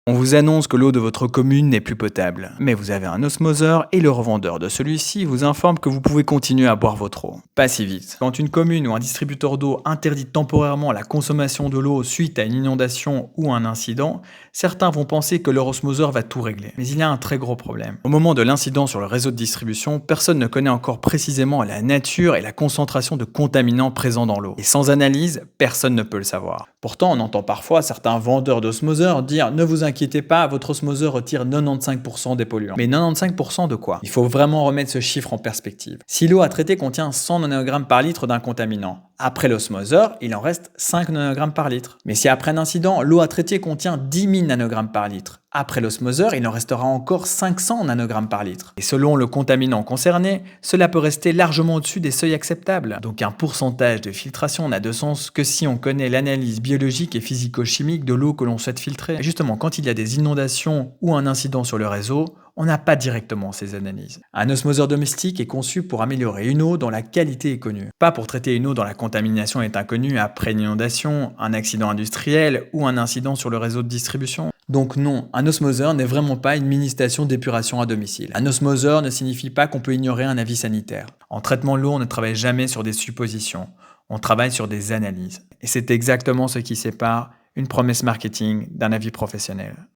On vous annonce que l'eau de votre commune n'est plus potable, mais vous avez un osmoseur et le revendeur de celui-ci vous informe que vous pouvez continuer à boire votre eau. Pas si vite. Quand une commune ou un distributeur d'eau interdit temporairement la consommation de l'eau suite à une inondation ou un incident, certains vont penser que leur osmoseur va tout régler. Mais il y a un très gros problème. Au moment de l'incident sur le réseau de distribution, personne ne connaît encore précisément la nature et la concentration de contaminants présents dans l'eau. Et sans analyse, personne ne peut le savoir. Pourtant, on entend parfois certains vendeurs d'osmoseurs dire « Ne vous inquiétez pas, votre osmoseur retire 95% des polluants ». Mais 95% de quoi? Il faut vraiment remettre ce chiffre en perspective. Si l'eau à traiter contient 100 nanogrammes par litre d'un contaminant, après l'osmoseur, il en reste 5 nanogrammes par litre. Mais si après un incident, l'eau à traiter contient 10 000 nanogrammes par litre, après l'osmoseur, il en restera encore 500 nanogrammes par litre. Et selon le contaminant concerné, cela peut rester largement au-dessus des seuils acceptables. Donc un pourcentage de filtration n'a de sens que si on connaît l'analyse biologique et physico-chimique de l'eau que l'on souhaite filtrer. Et justement, quand il y a des inondations ou un incident sur le réseau, on n'a pas directement ces analyses. Un osmoseur domestique est conçu pour améliorer une eau dont la qualité est connue, pas pour traiter une eau dont la contamination est inconnue après une inondation, un accident industriel ou un incident sur le réseau de distribution. Donc non, un osmoseur n'est vraiment pas une mini-station d'épuration à domicile. Un osmoseur ne signifie pas qu'on peut ignorer un avis sanitaire. En traitement de l'eau, on ne travaille jamais sur des suppositions, on travaille sur des analyses. Et c'est exactement ce qui sépare une promesse marketing d'un avis professionnel.